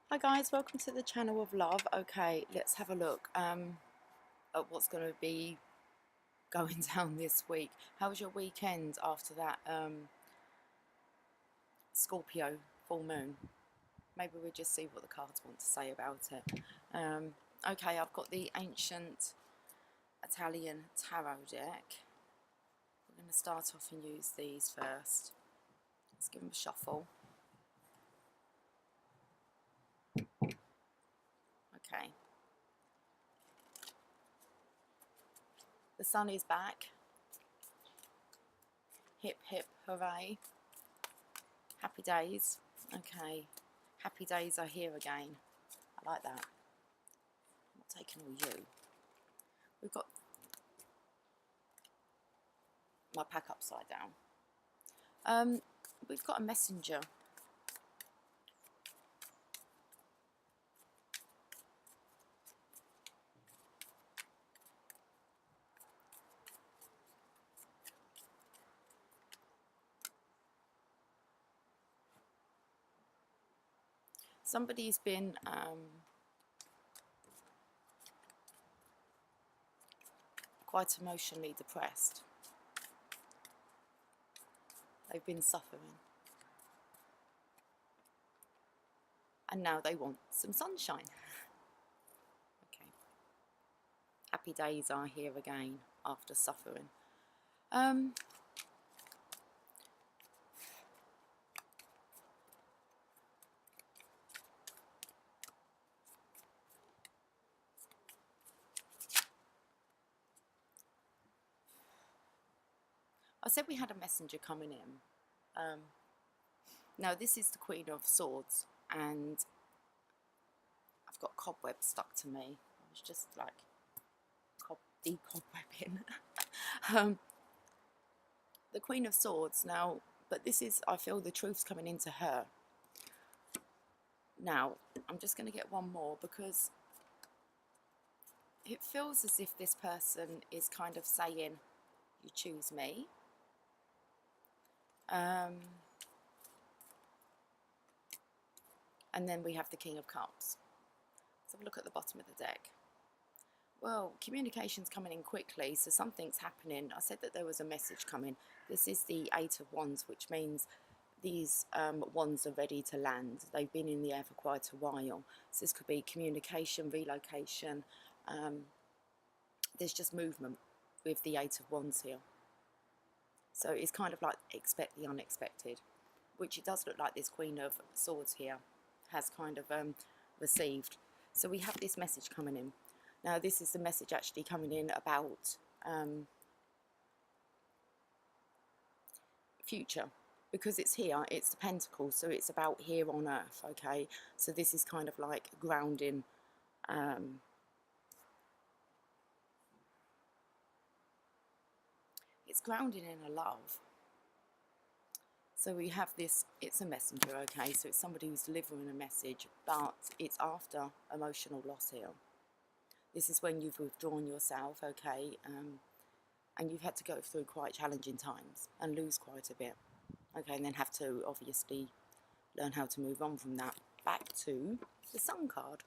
Hi guys, welcome to the channel of love. Okay, let's have a look at what's going to be going down this week. How was your weekend after that Scorpio full moon? Maybe we'll just see what the cards want to say about it. Okay, I've got the ancient Italian tarot deck. We're going to start off and use these first. Let's give them a shuffle. Okay. The sun is back. Hip hip hooray. Happy days. Okay. Happy days are here again. I like that. I'm not taking all you. We've got my pack upside down. We've got a messenger. Somebody's been quite emotionally depressed. They've been suffering. And now they want some sunshine. Okay. Happy days are here again after suffering. I said we had a messenger coming in. Now this is the Queen of Swords, and I've got cobwebs stuck to me. I was just like decobwebbing. The Queen of Swords now, but this is, I feel the truth's coming into her. Now, I'm just going to get one more because it feels as if this person is kind of saying, you choose me. And then we have the King of Cups. Let's have a look at the bottom of the deck. Well, communication's coming in quickly, so something's happening. I said that there was a message coming. This is the Eight of Wands, which means these wands are ready to land. They've been in the air for quite a while. So this could be communication, relocation. There's just movement with the Eight of Wands here. So it's kind of like expect the unexpected, which it does look like this Queen of Swords here has kind of received. So we have this message coming in. Now this is the message actually coming in about future, because it's here, it's the Pentacles, so it's about here on earth. Okay, so this is kind of like grounding, it's grounding in a love. So we have this, it's a messenger, okay, so it's somebody who's delivering a message, but it's after emotional loss here. This is when you've withdrawn yourself, okay, and you've had to go through quite challenging times and lose quite a bit, okay, and then have to obviously learn how to move on from that. Back to the Sun card.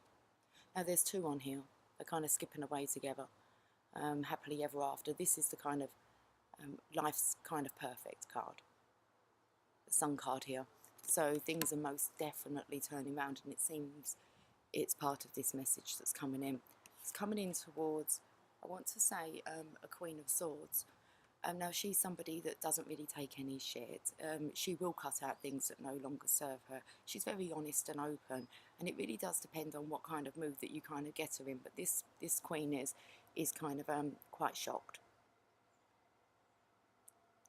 Now there's two on here, they're kind of skipping away together, happily ever after. This is the kind of life's kind of perfect card, the Sun card here. So things are most definitely turning around, and it seems it's part of this message that's coming in. It's coming in towards, I want to say, a Queen of Swords. Now she's somebody that doesn't really take any shit. She will cut out things that no longer serve her. She's very honest and open, and it really does depend on what kind of mood that you kind of get her in. But this Queen is kind of quite shocked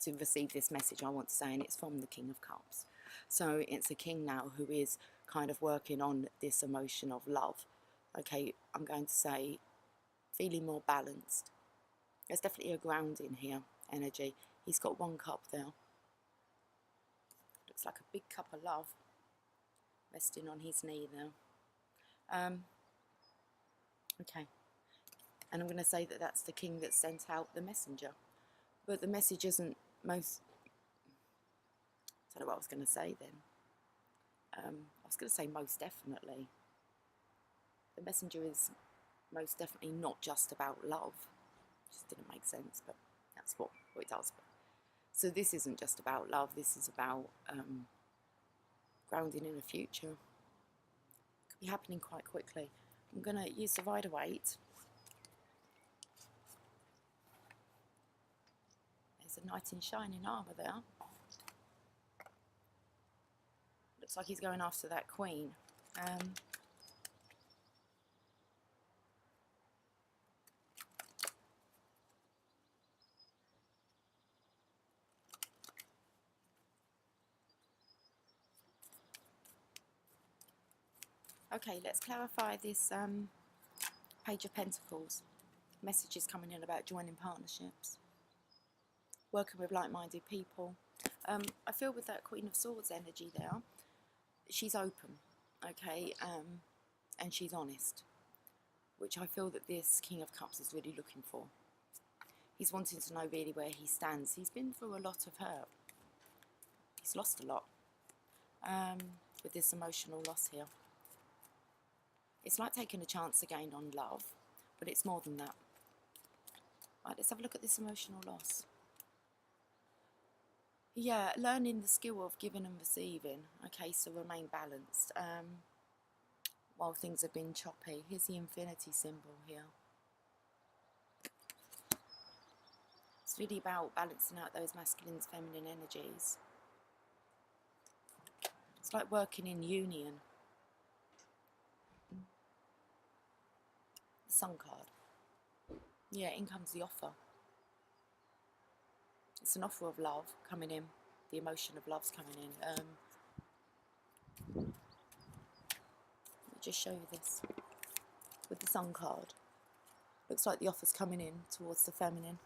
to receive this message, I want to say, and it's from the King of Cups. So it's a king now who is kind of working on this emotion of love. Okay, I'm going to say feeling more balanced. There's definitely a grounding here, energy. He's got one cup there. Looks like a big cup of love resting on his knee there. Okay, and I'm going to say that that's the king that sent out the messenger. But the message isn't most... I don't know what I was going to say then. I was going to say most definitely. the messenger is most definitely not just about love. Just didn't make sense, but that's what it does. So this isn't just about love, this is about grounding in the future. Could be happening quite quickly. I'm going to use the Rider-Waite. There's a knight in shining armour there. Looks like he's going after that queen. Okay, let's clarify this Page of Pentacles. Messages coming in about joining partnerships, working with like-minded people. I feel with that Queen of Swords energy there, she's open, okay, and she's honest, which I feel that this King of Cups is really looking for. He's wanting to know really where he stands. He's been through a lot of hurt. He's lost a lot with this emotional loss here. It's like taking a chance again on love, but it's more than that. Right, let's have a look at this emotional loss. Yeah, learning the skill of giving and receiving. Okay, so remain balanced while things have been choppy. Here's the infinity symbol here. It's really about balancing out those masculine, feminine energies. It's like working in union. The Sun card. Yeah, in comes the offer. It's an offer of love coming in. The emotion of love's coming in. Let me just show you this. With the Sun card. Looks like the offer's coming in towards the feminine.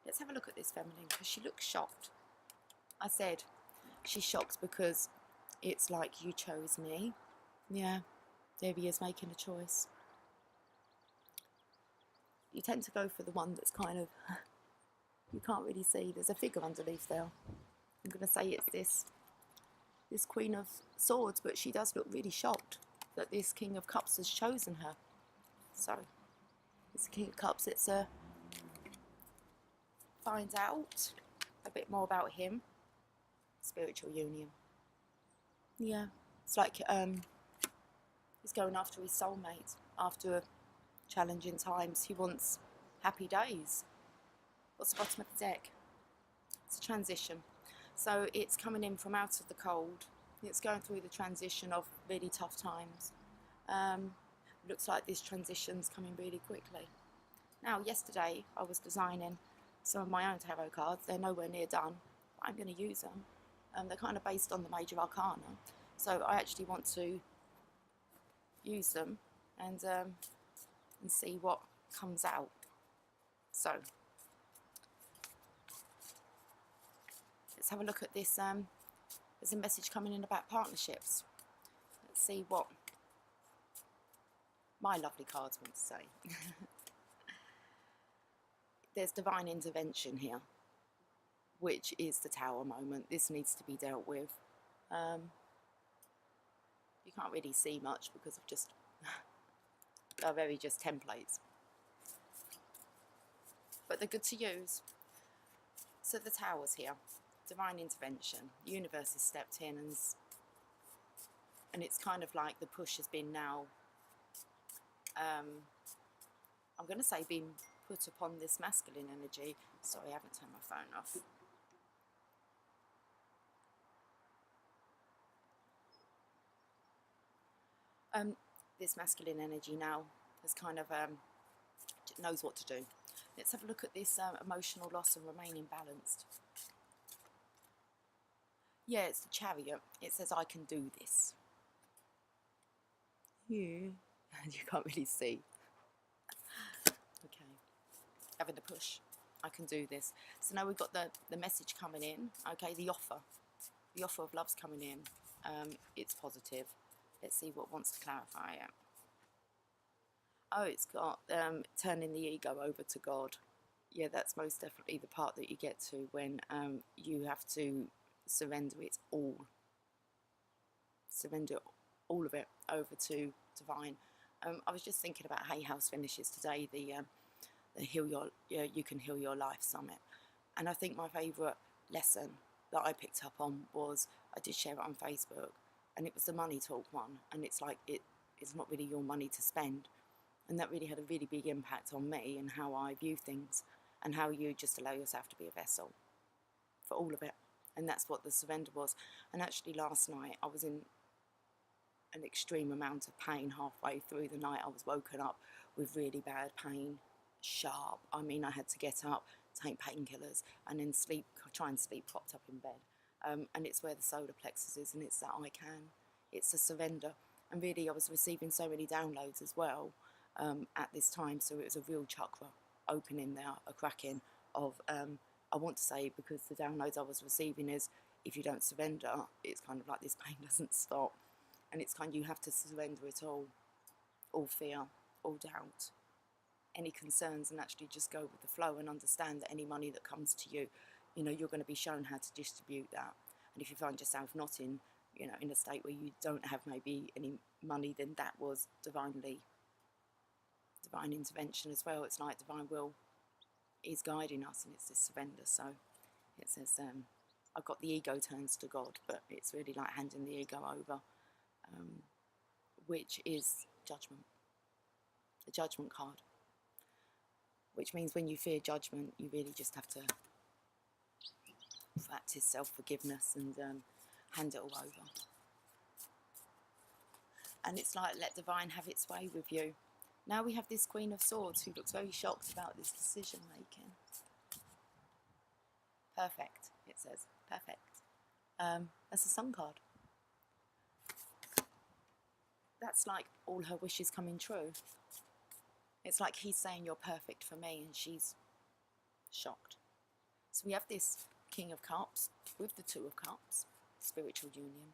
Let's have a look at this feminine, because she looks shocked. I said she's shocked because it's like, you chose me. Yeah, there he is making a choice. You tend to go for the one that's kind of, you can't really see. There's a figure underneath there. I'm going to say it's this Queen of Swords, but she does look really shocked that this King of Cups has chosen her. So, it's the King of Cups. It's finds out a bit more about him. Spiritual union. Yeah, it's like he's going after his soulmate after challenging times. He wants happy days. What's the bottom of the deck? It's a transition. So it's coming in from out of the cold. It's going through the transition of really tough times. Looks like this transition's coming really quickly. Now, yesterday I was designing some of my own tarot cards. They're nowhere near done, but I'm going to use them. They're kind of based on the major arcana. So I actually want to use them and see what comes out. So let's have a look at this. There's a message coming in about partnerships. Let's see what my lovely cards want to say. There's divine intervention here, which is the Tower moment. This needs to be dealt with. You can't really see much because of just they're very just templates, but they're good to use. So the Tower's here, divine intervention. The universe has stepped in, and it's kind of like the push has been now. I'm going to say being put upon this masculine energy. Sorry, I haven't turned my phone off. This masculine energy now has kind of knows what to do. Let's have a look at this emotional loss and remaining balanced. Yeah, it's the Chariot. It says, I can do this. Yeah. You can't really see. Okay. Having to push. I can do this. So now we've got the message coming in. Okay, the offer. The offer of love's coming in. It's positive. Let's see what wants to clarify it. Oh, it's got turning the ego over to God. Yeah, that's most definitely the part that you get to when you have to surrender it all. Surrender all of it over to divine. I was just thinking about Hay House finishes today, the Heal Your, You Can Heal Your Life Summit. And I think my favourite lesson that I picked up on was, I did share it on Facebook, and it was the money talk one. And it's like, it's not really your money to spend. And that really had a really big impact on me and how I view things, and how you just allow yourself to be a vessel for all of it. And that's what the surrender was. And actually last night I was in an extreme amount of pain. Halfway through the night I was woken up with really bad pain, sharp. I mean, I had to get up, take painkillers, and then sleep, try and sleep propped up in bed. And it's where the solar plexus is, and it's that I can. It's a surrender. And really I was receiving so many downloads as well at this time, so it was a real chakra opening there, a cracking of, I want to say, because the downloads I was receiving is, if you don't surrender, it's kind of like this pain doesn't stop. And it's kind of, you have to surrender it all fear, all doubt, any concerns, and actually just go with the flow and understand that any money that comes to you, you know, you're going to be shown how to distribute that. And if you find yourself not in, you know, in a state where you don't have maybe any money, then that was divine intervention as well. It's like divine will is guiding us, and it's this surrender. So it says, I've got the ego turns to God, but it's really like handing the ego over, which is judgment, the judgment card, which means when you fear judgment, you really just have to practice self-forgiveness and hand it all over. And it's like, let divine have its way with you. Now we have this Queen of Swords who looks very shocked about this decision making. Perfect, it says. Perfect. That's a Sun card. That's like all her wishes coming true. It's like he's saying, you're perfect for me, and she's shocked. So we have this King of Cups with the Two of Cups, spiritual union,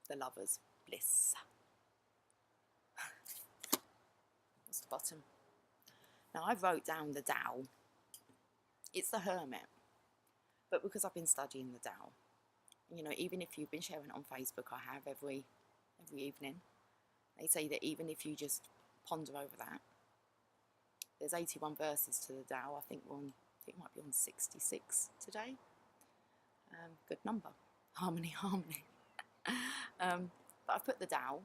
the Lovers, bliss. That's the bottom. Now I wrote down the Tao. It's the Hermit, but because I've been studying the Tao, you know, even if you've been sharing it on Facebook, I have every evening. They say that even if you just ponder over that, there's 81 verses to the Tao. I think it might be on 66 today. Good number. Harmony. But I've put the Tao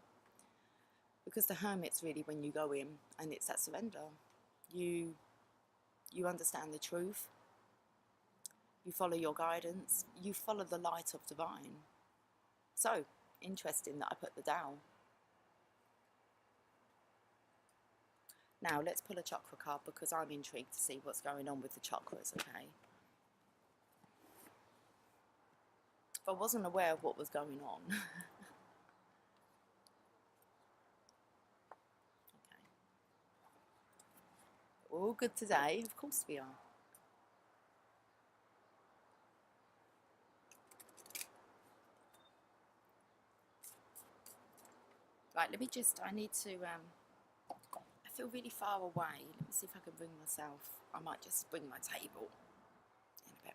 because the Hermit's really when you go in, and it's that surrender. You understand the truth. You follow your guidance. You follow the light of divine. So interesting that I put the Tao. Now let's pull a chakra card, because I'm intrigued to see what's going on with the chakras, okay? If I wasn't aware of what was going on. Okay. We're all good today, of course we are. Right, let me just, I need to, I feel really far away. Let me see if I can bring myself. I might just bring my table in a bit.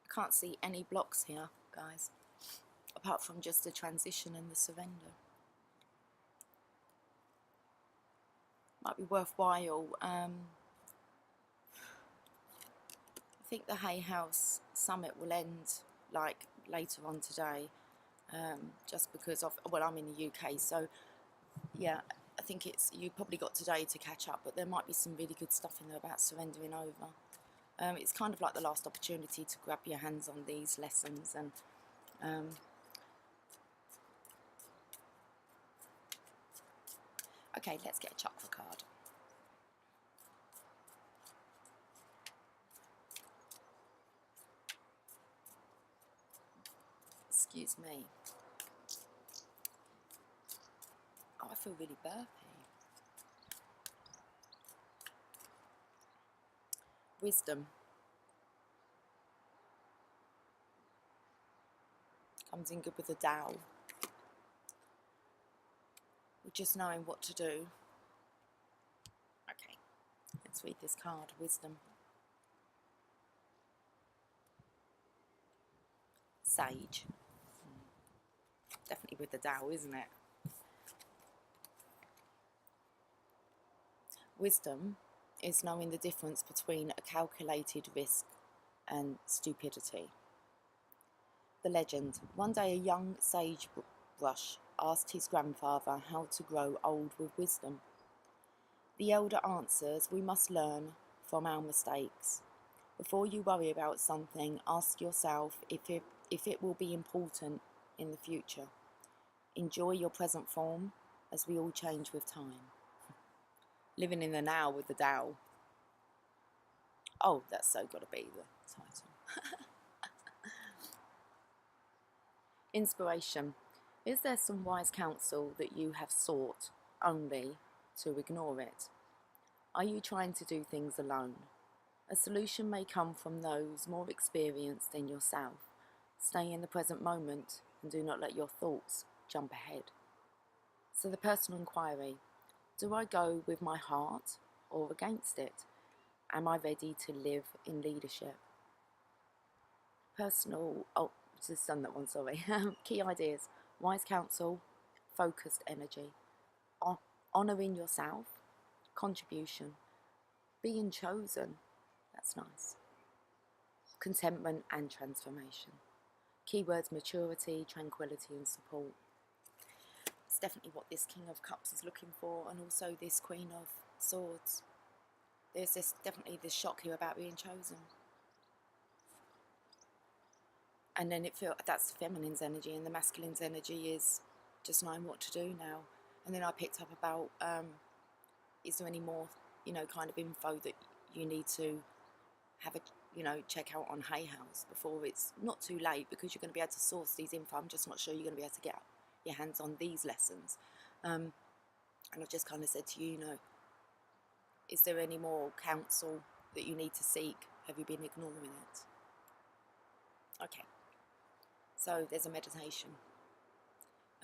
I can't see any blocks here, guys, apart from just the transition and the surrender. Might be worthwhile. I think the Hay House Summit will end like later on today, just because of, well, I'm in the UK, so yeah, I think it's, you probably got today to catch up, but there might be some really good stuff in there about surrendering over. It's kind of like the last opportunity to grab your hands on these lessons. And okay, let's get a chakra card. Excuse me. feel really burpy. Wisdom comes in good with the Tao. With just knowing what to do. Okay, let's read this card, Wisdom. Sage. Definitely with the Tao, isn't it? Wisdom is knowing the difference between a calculated risk and stupidity. The legend. One day a young sagebrush asked his grandfather how to grow old with wisdom. The elder answers, we must learn from our mistakes. Before you worry about something, ask yourself if it will be important in the future. Enjoy your present form as we all change with time. Living in the now with the Tao. Oh, that's so got to be the title. Inspiration. Is there some wise counsel that you have sought only to ignore it? Are you trying to do things alone? A solution may come from those more experienced than yourself. Stay in the present moment and do not let your thoughts jump ahead. So the personal inquiry. Do I go with my heart or against it? Am I ready to live in leadership? Personal, oh, just done that one, sorry. Key ideas, wise counsel, focused energy, honouring yourself, contribution, being chosen, that's nice, contentment and transformation. Keywords, maturity, tranquility and support. It's definitely what this King of Cups is looking for, and also this Queen of Swords. There's definitely this shock here about being chosen. And then that's the feminine's energy, and the masculine's energy is just knowing what to do now. And then I picked up about, is there any more, kind of info that you need to have a, check out on Hay House before it's not too late, because you're going to be able to source these info. I'm just not sure you're going to be able to get your hands on these lessons. And I've just kind of said to you, is there any more counsel that you need to seek? Have you been ignoring it? Okay. So there's a meditation.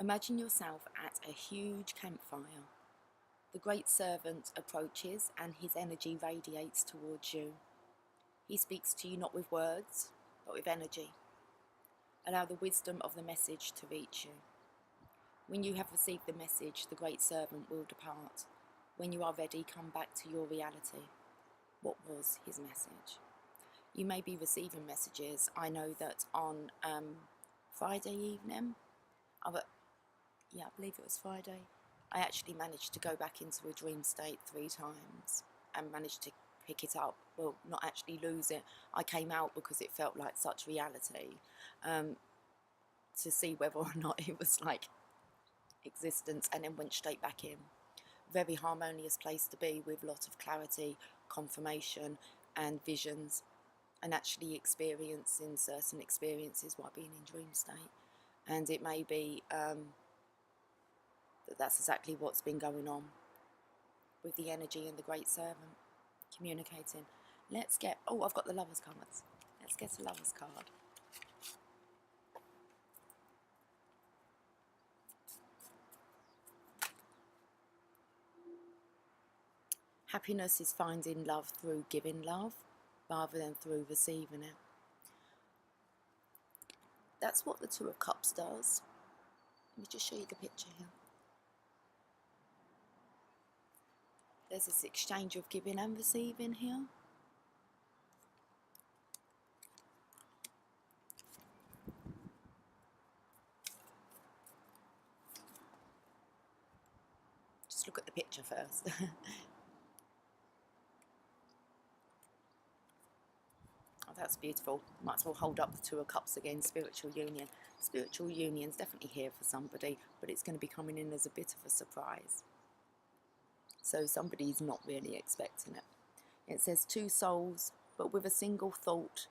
Imagine yourself at a huge campfire. The great servant approaches and his energy radiates towards you. He speaks to you not with words, but with energy. Allow the wisdom of the message to reach you. When you have received the message, the great servant will depart. When you are ready, come back to your reality. What was his message? You may be receiving messages. I know that on Friday evening, I believe it was Friday, I actually managed to go back into a dream state 3 times and managed to pick it up. Well, not actually lose it. I came out because it felt like such reality, to see whether or not it was like existence, and then went straight back in. Very harmonious place to be, with lots of clarity, confirmation and visions, and actually experiencing certain experiences while being in dream state. And it may be that's exactly what's been going on with the energy and the great servant communicating. Let's get, I've got the Lover's cards. Let's get a Lover's card. Happiness is finding love through giving love rather than through receiving it. That's what the Two of Cups does. Let me just show you the picture here. There's this exchange of giving and receiving here. Just look at the picture first. Oh, that's beautiful. Might as well hold up the Two of Cups again. Spiritual union. Spiritual union's definitely here for somebody, but it's going to be coming in as a bit of a surprise. So somebody's not really expecting it. It says 2 souls, but with a single thought,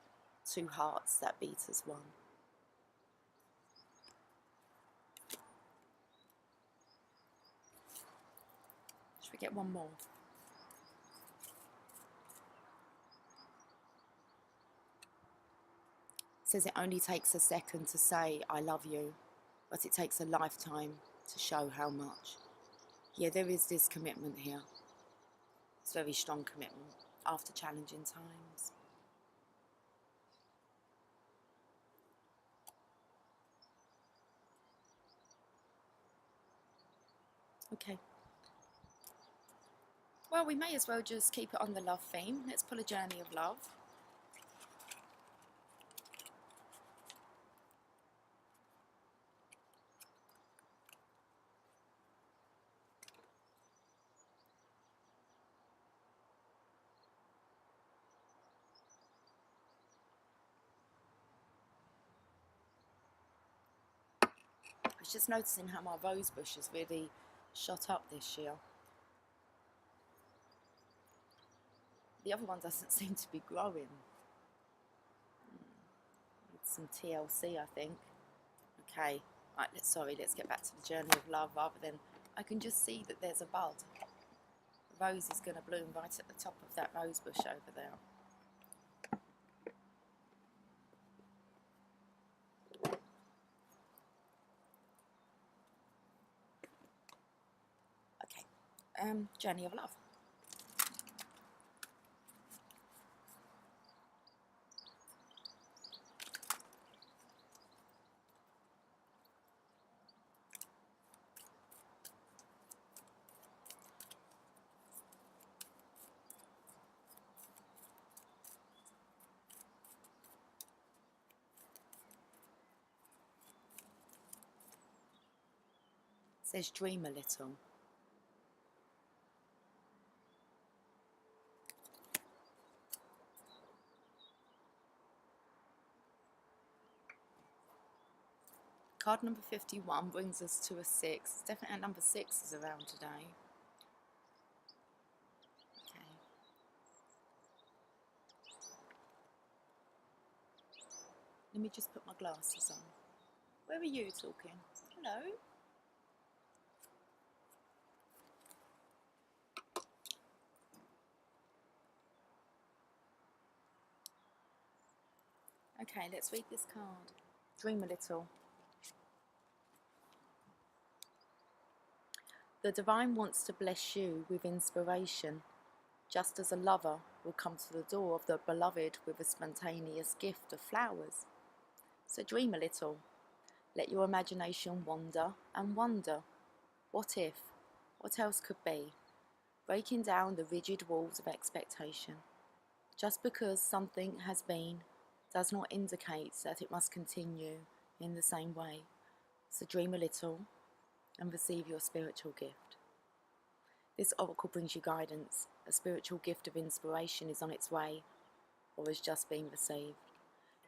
2 hearts that beat as one. Should we get one more? It says it only takes a second to say I love you, but it takes a lifetime to show how much. Yeah, there is this commitment here. It's very strong commitment after challenging times. Okay. Well, we may as well just keep it on the love theme. Let's pull a journey of love. I was just noticing how my rose bush has really shot up this year. The other one doesn't seem to be growing. It's some TLC, I think. Okay, right, let's get back to the journey of love rather than... I can just see that there's a bud. The rose is going to bloom right at the top of that rose bush over there. Okay, journey of love. It says dream a little. Card number 51 brings us to a 6. It's definitely number 6 is around today. Okay. Let me just put my glasses on. Where are you talking? Hello? Okay, let's read this card. Dream a little. The divine wants to bless you with inspiration, just as a lover will come to the door of the beloved with a spontaneous gift of flowers. So dream a little. Let your imagination wander and wonder. What if? What else could be? Breaking down the rigid walls of expectation. Just because something has been does not indicate that it must continue in the same way. So dream a little and receive your spiritual gift. This oracle brings you guidance. A spiritual gift of inspiration is on its way or has just been received.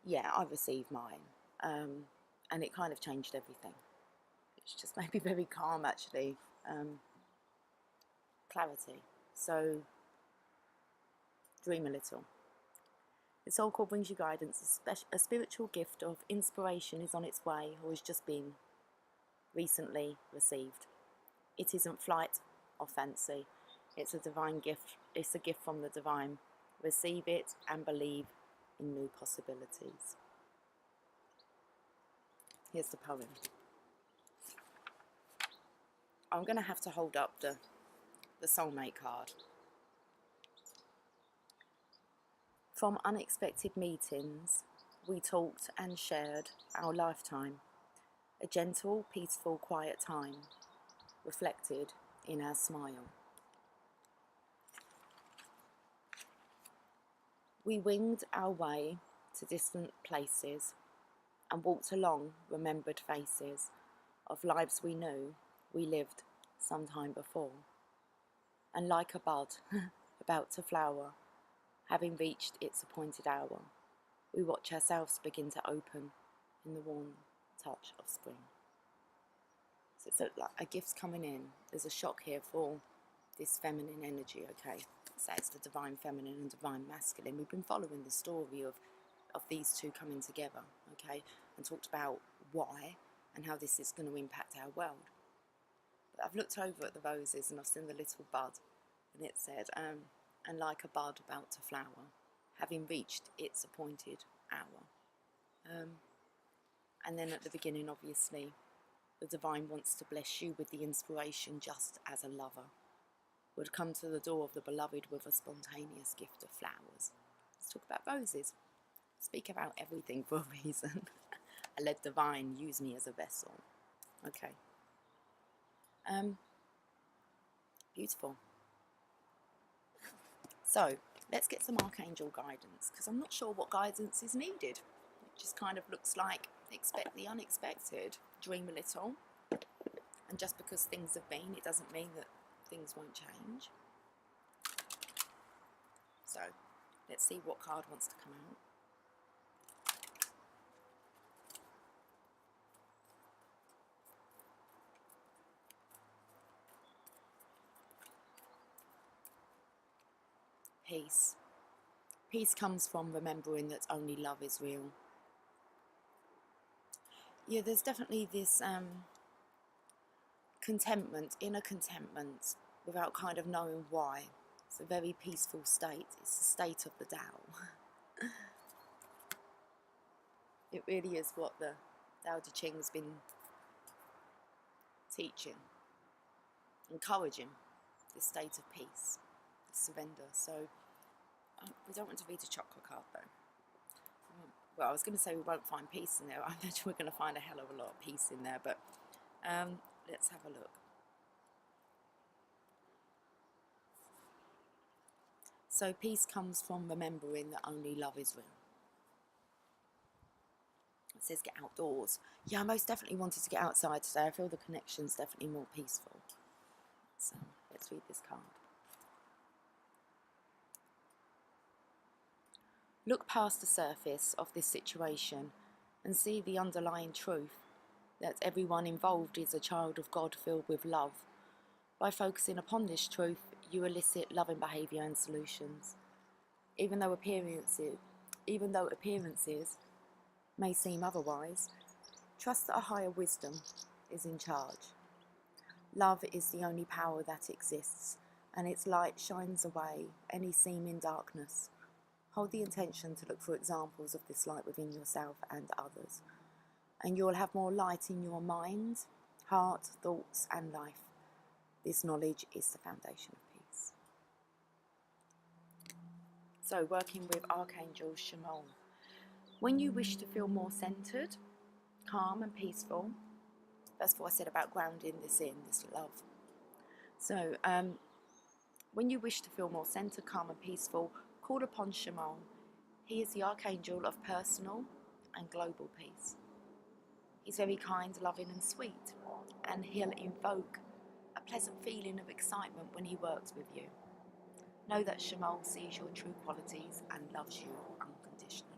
Yeah, I received mine, and it kind of changed everything. It's just made me very calm, actually. Clarity. So dream a little. This oracle brings you guidance. A spiritual gift of inspiration is on its way or has just been recently received. It isn't flight or fancy. It's a divine gift. It's a gift from the divine. Receive it and believe in new possibilities. Here's the poem. I'm going to have to hold up the soulmate card. From unexpected meetings, we talked and shared our lifetime. A gentle, peaceful, quiet time reflected in our smile. We winged our way to distant places and walked along remembered faces of lives we knew we lived some time before. And like a bud about to flower, having reached its appointed hour, we watch ourselves begin to open in the warm touch of spring. So it's like a gift's coming in. There's a shock here for this feminine energy, okay? So it's the divine feminine and divine masculine. We've been following the story of these two coming together, okay? And talked about why and how this is going to impact our world. I've looked over at the roses and I've seen the little bud, and it said, and like a bud about to flower, having reached its appointed hour. And then at the beginning, obviously, the divine wants to bless you with the inspiration, just as a lover would come to the door of the beloved with a spontaneous gift of flowers. Let's talk about roses. Speak about everything for a reason. I let divine use me as a vessel. Okay. Beautiful. So let's get some archangel guidance, because I'm not sure what guidance is needed. It just kind of looks like expect the unexpected, dream a little, and just because things have been, it doesn't mean that things won't change. So let's see what card wants to come out. Peace. Peace comes from remembering that only love is real. Yeah, there's definitely this contentment, inner contentment, without kind of knowing why. It's a very peaceful state. It's the state of the Tao. It really is what the Tao Te Ching's been teaching, encouraging, this state of peace, this surrender. So we don't want to read a chocolate card though. Well, I was going to say we won't find peace in there. I imagine we're going to find a hell of a lot of peace in there, but let's have a look. So peace comes from remembering that only love is real. It says get outdoors. Yeah, I most definitely wanted to get outside today. I feel the connection's definitely more peaceful. So let's read this card. Look past the surface of this situation and see the underlying truth that everyone involved is a child of God filled with love. By focusing upon this truth, you elicit loving behaviour and solutions. Even though appearances may seem otherwise, trust that a higher wisdom is in charge. Love is the only power that exists, and its light shines away any seeming darkness. Hold the intention to look for examples of this light within yourself and others, and you'll have more light in your mind, heart, thoughts, and life. This knowledge is the foundation of peace. So, working with Archangel Shimon. When you wish to feel more centered, calm, and peaceful, that's what I said about grounding this love. So, when you wish to feel more centered, calm, and peaceful, call upon Shimon. He is the archangel of personal and global peace. He's very kind, loving, and sweet, and he'll invoke a pleasant feeling of excitement when he works with you. Know that Shimon sees your true qualities and loves you unconditionally.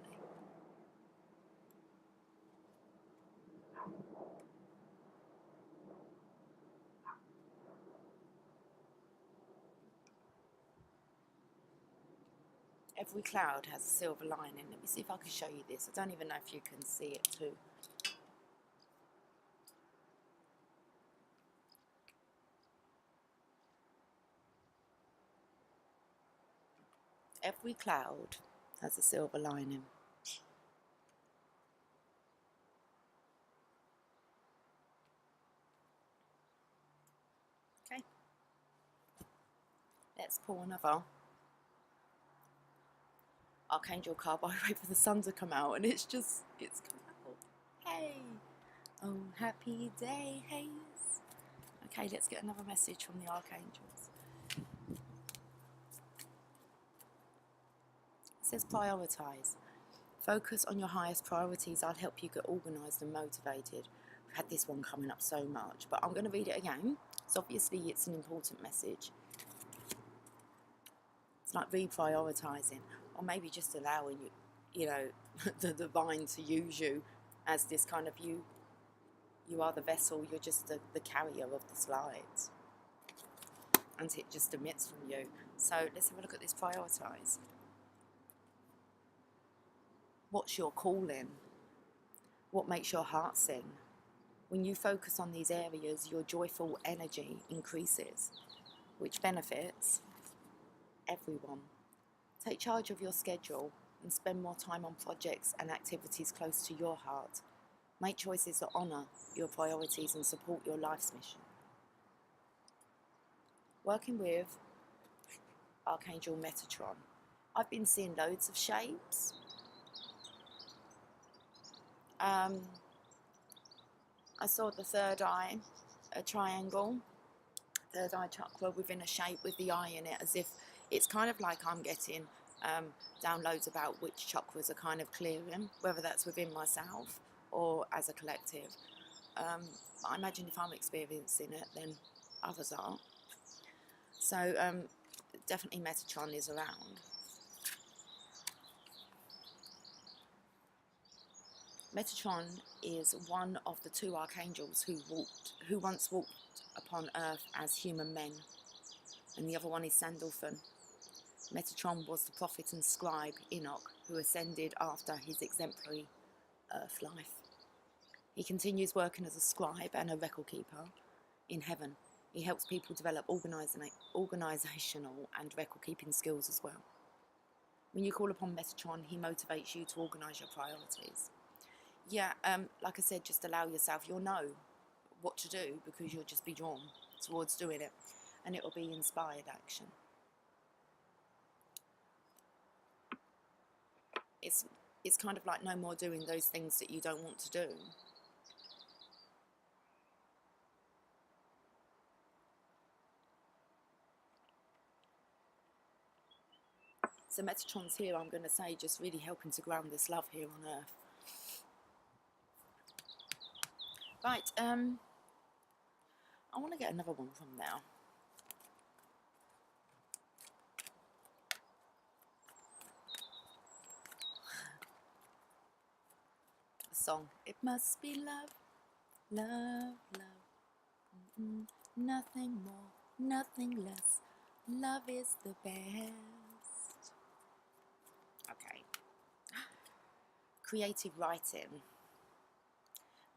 Every cloud has a silver lining. Let me see if I can show you this. I don't even know if you can see it too. Every cloud has a silver lining. Okay. Let's pull another Archangel card while we wait for the sun to come out, and it's come out. Hey! Oh, happy day, Hayes. Okay, let's get another message from the Archangels. It says prioritise. Focus on your highest priorities. I'll help you get organised and motivated. We've had this one coming up so much, but I'm going to read it again. So obviously it's an important message. It's like reprioritising, or maybe just allowing the divine to use you as this kind of you are the vessel, you're just the carrier of this light, and it just emits from you. So let's have a look at this prioritise. What's your calling? What makes your heart sing? When you focus on these areas, your joyful energy increases, which benefits everyone. Take charge of your schedule and spend more time on projects and activities close to your heart. Make choices that honour your priorities and support your life's mission. Working with Archangel Metatron, I've been seeing loads of shapes. I saw the third eye, a triangle, third eye chakra within a shape with the eye in it, as if it's kind of like I'm getting downloads about which chakras are kind of clearing, whether that's within myself or as a collective. I imagine if I'm experiencing it, then others are. So definitely Metatron is around. Metatron is one of the two archangels who once walked upon earth as human men, and the other one is Sandalphon. Metatron was the prophet and scribe Enoch, who ascended after his exemplary earth life. He continues working as a scribe and a record keeper in heaven. He helps people develop organisational and record keeping skills as well. When you call upon Metatron, he motivates you to organise your priorities. Yeah, like I said, just allow yourself, you'll know what to do because you'll just be drawn towards doing it, and it will be inspired action. It's kind of like no more doing those things that you don't want to do. So Metatron's here, I'm going to say, just really helping to ground this love here on earth. Right, I want to get another one from now. A song. It must be love, love, love. Nothing more, nothing less. Love is the best. Okay. Creative writing.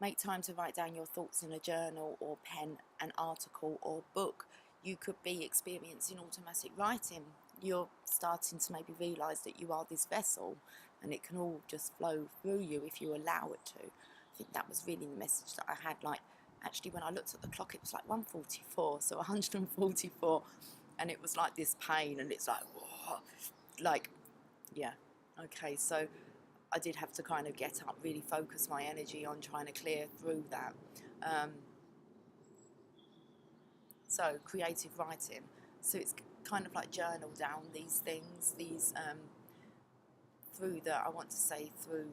Make time to write down your thoughts in a journal or pen, an article or book. You could be experiencing automatic writing. You're starting to maybe realise that you are this vessel and it can all just flow through you if you allow it to. I think that was really the message that I had. Like, actually, when I looked at the clock, it was like 1:44, so 144, and it was like this pain, and it's like, whoa, like, yeah, okay, so I did have to kind of get up, really focus my energy on trying to clear through that. So creative writing. So it's kind of like journal down these things, through I want to say through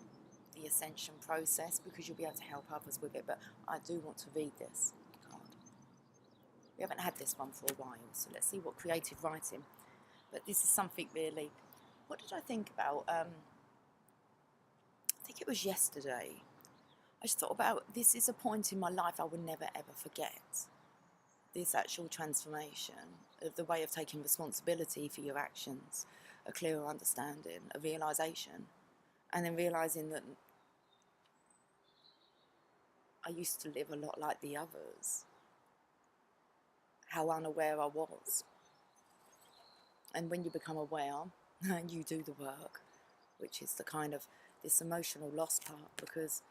the ascension process, because you'll be able to help others with it. But I do want to read this card. We haven't had this one for a while, so let's see what creative writing. But this is something really. What did I think about? I think it was yesterday. I just thought about, this is a point in my life I will never ever forget. This actual transformation of the way of taking responsibility for your actions, a clearer understanding, a realisation, and then realising that I used to live a lot like the others, how unaware I was. And when you become aware and you do the work, which is the kind of this emotional loss part, because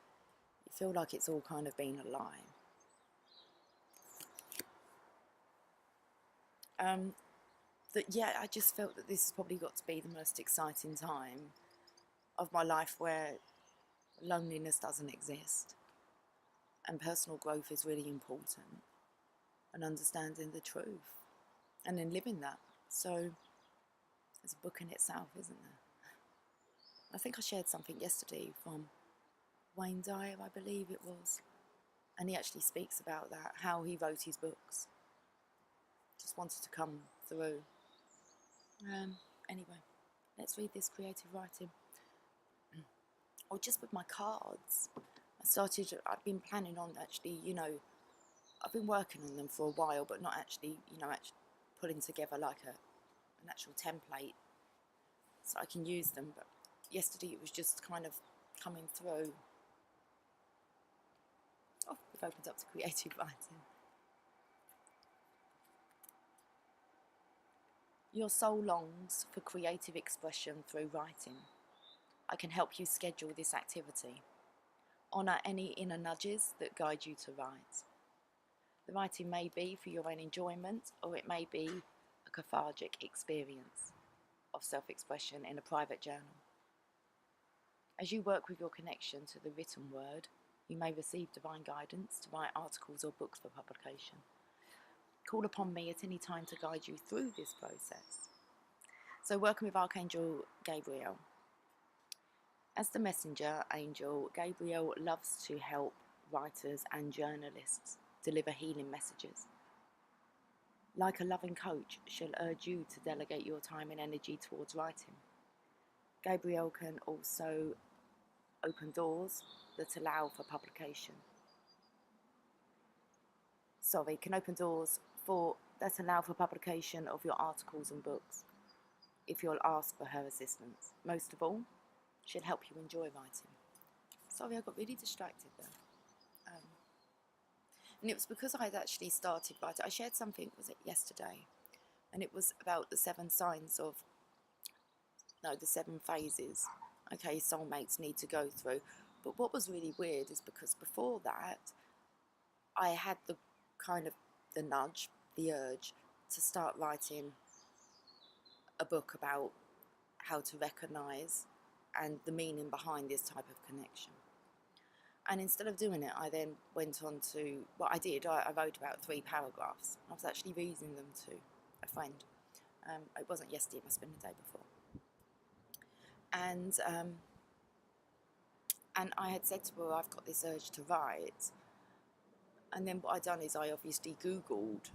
you feel like it's all kind of been a lie. Yeah, I just felt that this has probably got to be the most exciting time of my life where loneliness doesn't exist and personal growth is really important, and understanding the truth and then living that. So there's a book in itself, isn't there? I think I shared something yesterday from Wayne Dyer, I believe it was, and he actually speaks about that, how he wrote his books. Just wanted to come through. Anyway, let's read this creative writing. Or just with my cards. I've been planning on actually, I've been working on them for a while, but not actually, actually putting together like an actual template so I can use them. But yesterday it was just kind of coming through. Oh, You've opened up to creative writing. Your soul longs for creative expression through writing. I can help you schedule this activity. Honour any inner nudges that guide you to write. The writing may be for your own enjoyment, or it may be a cathartic experience of self-expression in a private journal. As you work with your connection to the written word, you may receive divine guidance to write articles or books for publication. Call upon me at any time to guide you through this process. So working with Archangel Gabriel. As the messenger angel, Gabriel loves to help writers and journalists deliver healing messages. Like a loving coach, she'll urge you to delegate your time and energy towards writing. Gabriel can also open doors that allow for publication. Can open doors that allow for publication of your articles and books, if you'll ask for her assistance. Most of all, she'll help you enjoy writing. Sorry, I got really distracted there. And it was because I had actually started writing. I shared something, was it yesterday? And it was about the 7 signs of, no, the 7 phases, okay, soulmates need to go through. But what was really weird is because before that, I had the kind of the nudge, the urge to start writing a book about how to recognise and the meaning behind this type of connection. And instead of doing it, I then went on to, what I did, I wrote about 3 paragraphs. I was actually reading them to a friend. It wasn't yesterday, it must have been the day before. And I had said to her, I've got this urge to write. And then what I'd done is I obviously Googled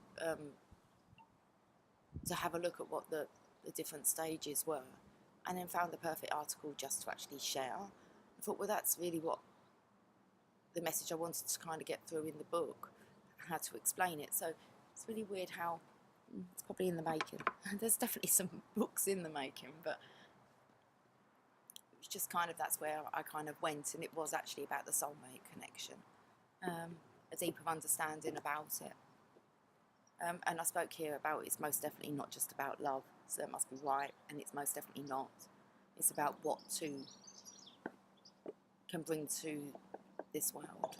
to have a look at what the different stages were, and then found the perfect article just to actually share. I thought, well, that's really what the message I wanted to kind of get through in the book, how to explain it. So it's really weird how it's probably in the making. There's definitely some books in the making, but it's just kind of, that's where I kind of went, and it was actually about the soulmate connection, a deeper understanding about it. And I spoke here about it's most definitely not just about love, so it must be right, and it's most definitely not. It's about what 2 can bring to this world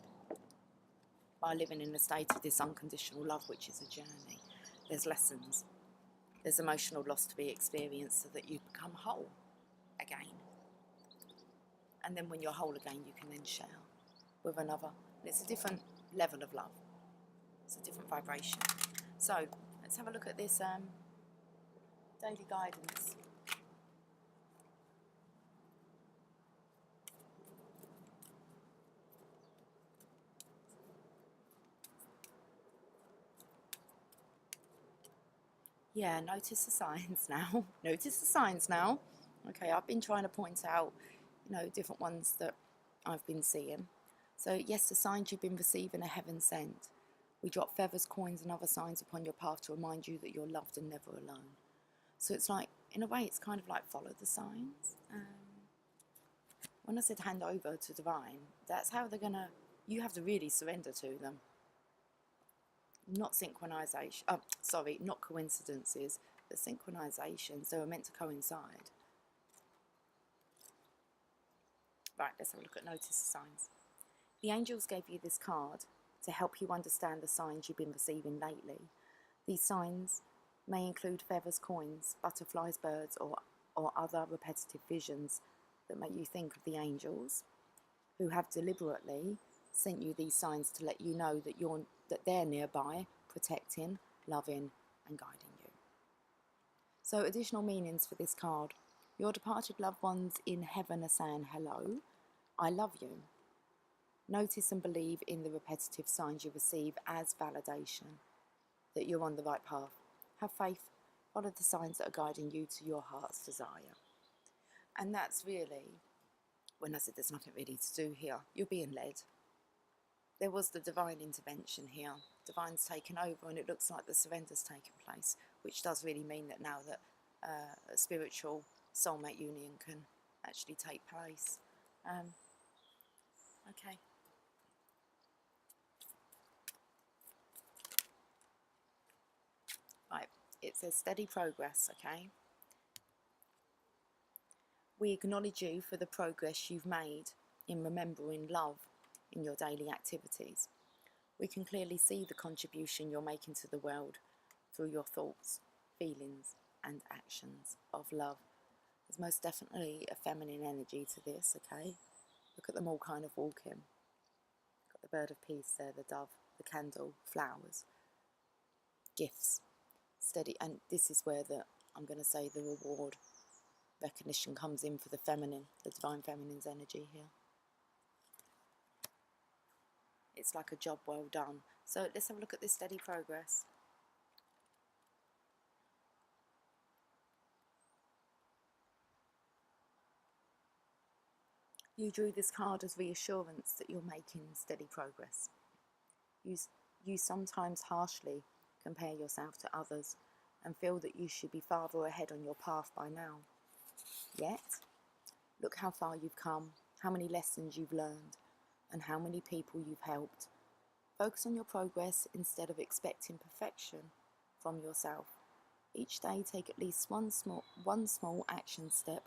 by living in a state of this unconditional love, which is a journey. There's lessons, there's emotional loss to be experienced so that you become whole again. And then when you're whole again, you can then share with another. And it's a different level of love. It's a different vibration. So let's have a look at this daily guidance. Yeah, notice the signs now. Notice the signs now. Okay, I've been trying to point out, different ones that I've been seeing. So yes, the signs you've been receiving are heaven sent. We drop feathers, coins and other signs upon your path to remind you that you're loved and never alone. So it's like, in a way, it's kind of like follow the signs. When I said hand over to divine, that's how they're gonna, you have to really surrender to them. Not synchronization, not coincidences, but synchronizations. They were meant to coincide. Right, let's have a look at notice the signs. The angels gave you this card to help you understand the signs you've been receiving lately. These signs may include feathers, coins, butterflies, birds, or other repetitive visions that make you think of the angels, who have deliberately sent you these signs to let you know that they're nearby, protecting, loving, and guiding you. So additional meanings for this card. Your departed loved ones in heaven are saying hello, I love you. Notice and believe in the repetitive signs you receive as validation that you're on the right path. Have faith, follow the signs that are guiding you to your heart's desire. And that's really, when I said there's nothing really to do here, you're being led. There was the divine intervention here. Divine's taken over, and it looks like the surrender's taken place, which does really mean that now that a spiritual soulmate union can actually take place. Okay. it says steady progress, okay? We acknowledge you for the progress you've made in remembering love in your daily activities. We can clearly see the contribution you're making to the world through your thoughts, feelings, and actions of love. There's most definitely a feminine energy to this, okay? Look at them all kind of walking. Got the bird of peace there, the dove, the candle, flowers, gifts, steady. And this is where I'm going to say the reward recognition comes in for the feminine, the divine feminine's energy here. It's like a job well done. So let's have a look at this steady progress. You drew this card as reassurance that you're making steady progress. You sometimes harshly compare yourself to others and feel that you should be farther ahead on your path by now. Yet, look how far you've come, how many lessons you've learned, and how many people you've helped. Focus on your progress instead of expecting perfection from yourself. Each day, take at least one small action step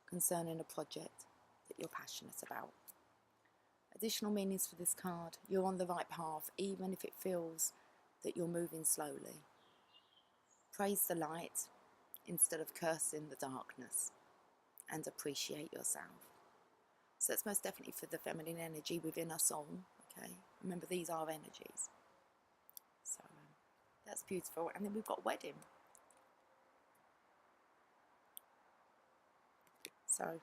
concerning a project that you're passionate about. Additional meanings for this card: you're on the right path, even if it feels that you're moving slowly. Praise the light instead of cursing the darkness, and appreciate yourself. So it's most definitely for the feminine energy within us all, okay? Remember, these are energies. So that's beautiful. And then we've got wedding. So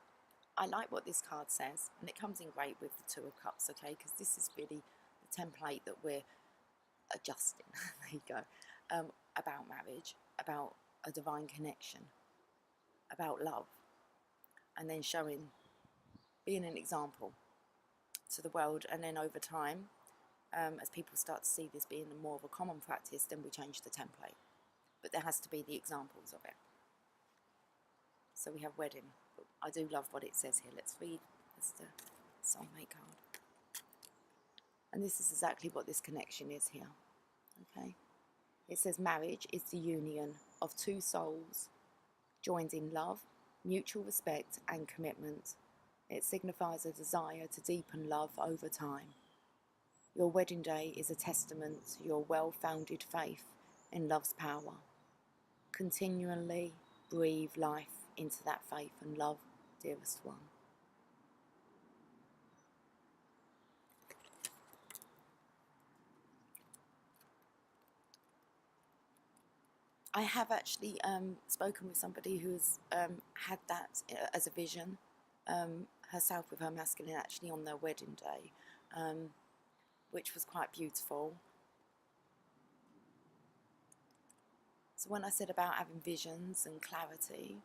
I like what this card says, and it comes in great with the Two of Cups, okay? Because this is really the template that we're adjusting, there you go, about marriage, about a divine connection, about love, and then being an example to the world. And then over time, as people start to see this being more of a common practice, then we change the template. But there has to be the examples of it. So we have wedding. I do love what it says here. Let's read. It's the soulmate card. And this is exactly what this connection is here. Okay. It says marriage is the union of two souls joined in love, mutual respect and commitment. It signifies a desire to deepen love over time. Your wedding day is a testament to your well-founded faith in love's power. Continually breathe life into that faith and love, dearest one. I have actually spoken with somebody who's had that as a vision, herself with her masculine actually on their wedding day, which was quite beautiful. So when I said about having visions and clarity,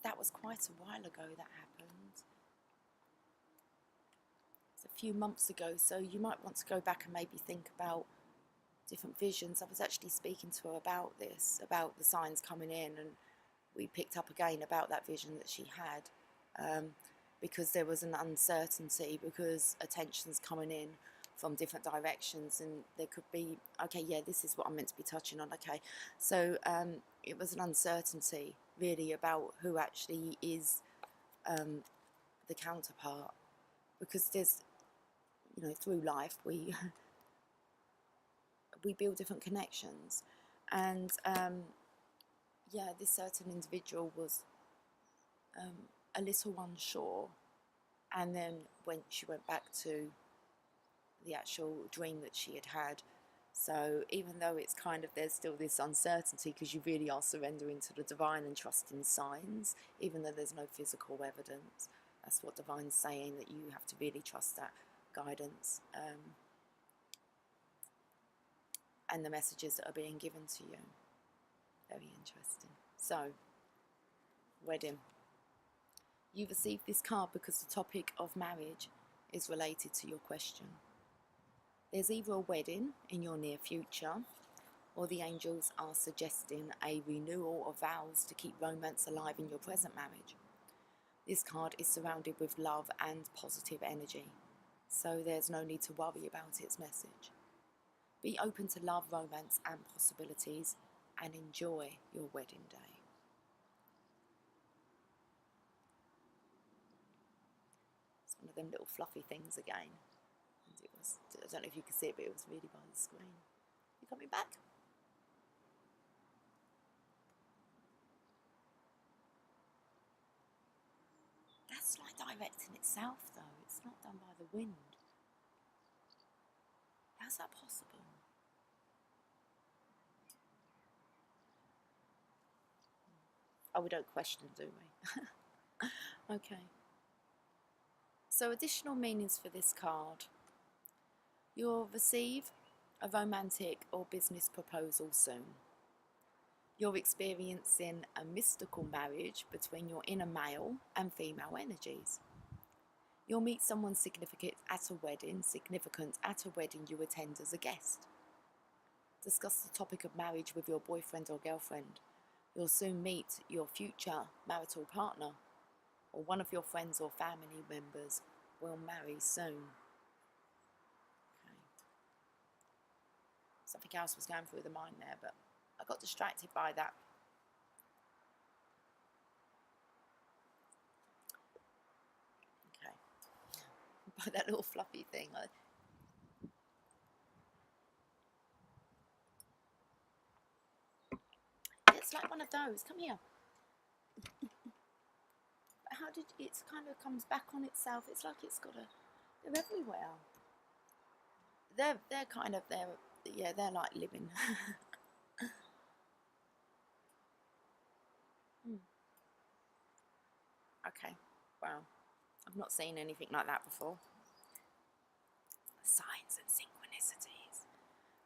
that was quite a while ago that happened. It's a few months ago, so you might want to go back and maybe think about different visions. I was actually speaking to her about this, about the signs coming in, and we picked up again about that vision that she had, because there was an uncertainty, because attention's coming in from different directions, and there could be, okay, yeah, this is what I'm meant to be touching on, okay. So it was an uncertainty really about who actually is the counterpart, because there's, you know, through life we build different connections, and yeah, this certain individual was a little unsure, and then when she went back to the actual dream that she had had, so even though it's kind of, there's still this uncertainty because you really are surrendering to the divine and trusting signs, even though there's no physical evidence. That's what divine's saying, that you have to really trust that guidance and the messages that are being given to you. Very interesting. So, wedding. You received this card because the topic of marriage is related to your question. There's either a wedding in your near future, or the angels are suggesting a renewal of vows to keep romance alive in your present marriage. This card is surrounded with love and positive energy, so there's no need to worry about its message. Be open to love, romance and possibilities, and enjoy your wedding day. It's one of them little fluffy things again. And it was, I don't know if you can see it, but it was really by the screen. You coming back? That's like directing itself though. It's not done by the wind. How's that possible? Oh, we don't question, do we? Okay. So additional meanings for this card. You'll receive a romantic or business proposal soon. You're experiencing a mystical marriage between your inner male and female energies. You'll meet someone significant at a wedding you attend as a guest. Discuss the topic of marriage with your boyfriend or girlfriend. You'll soon meet your future marital partner, or one of your friends or family members will marry soon. Okay. Something else was going through the mind there, but I got distracted by that. Okay. By that little fluffy thing. It's like one of those. Come here. How did it kind of comes back on itself? It's like it's got a. They're everywhere. They're kind of yeah, they're like living. Okay, wow, I've not seen anything like that before. Signs and synchronicities.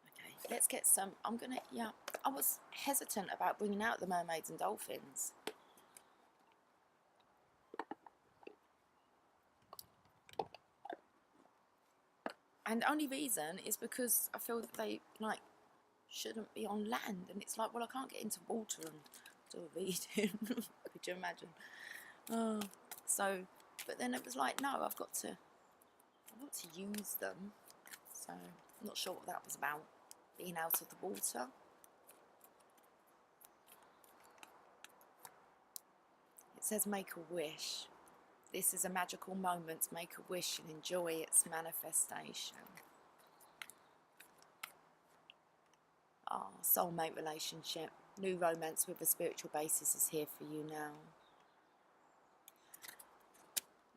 Okay, let's get some. Yeah, I was hesitant about bringing out the mermaids and dolphins. And the only reason is because I feel that they like shouldn't be on land, and it's like, well, I can't get into water and do a reading. Could you imagine? Oh, so, but then it was like, no, I've got to use them. So I'm not sure what that was about, being out of the water. It says make a wish. This is a magical moment. Make a wish and enjoy its manifestation. Ah, soulmate relationship. New romance with a spiritual basis is here for you now.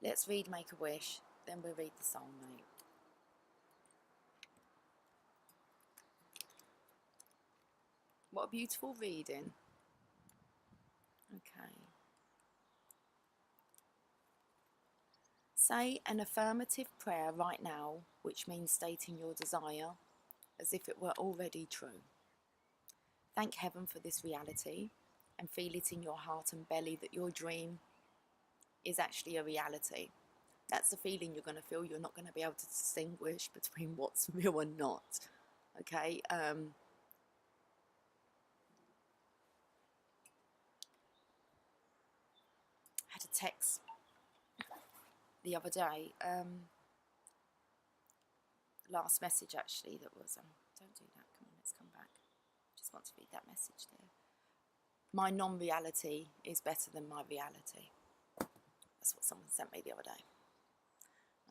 Let's read Make a Wish, then we'll read the soulmate. What a beautiful reading. Okay. Say an affirmative prayer right now, which means stating your desire as if it were already true. Thank heaven for this reality and feel it in your heart and belly that your dream is actually a reality. That's the feeling you're going to feel. You're not going to be able to distinguish between what's real and not. Okay. I had a text the other day, last message actually, that was, don't do that, come on, let's come back. Just want to read that message there. My non-reality is better than my reality. That's what someone sent me the other day.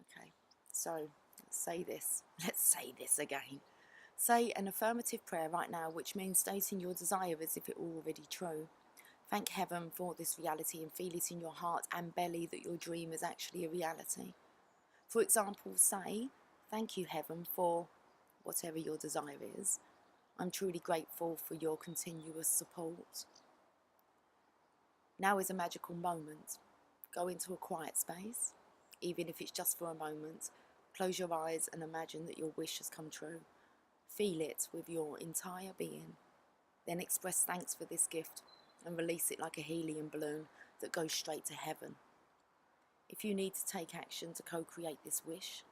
Okay, so let's say this. Let's say this again. Say an affirmative prayer right now, which means stating your desire as if it were already true. Thank heaven for this reality and feel it in your heart and belly that your dream is actually a reality. For example, say, thank you heaven for whatever your desire is. I'm truly grateful for your continuous support. Now is a magical moment. Go into a quiet space, even if it's just for a moment. Close your eyes and imagine that your wish has come true. Feel it with your entire being. Then express thanks for this gift and release it like a helium balloon that goes straight to heaven. If you need to take action to co-create this wish,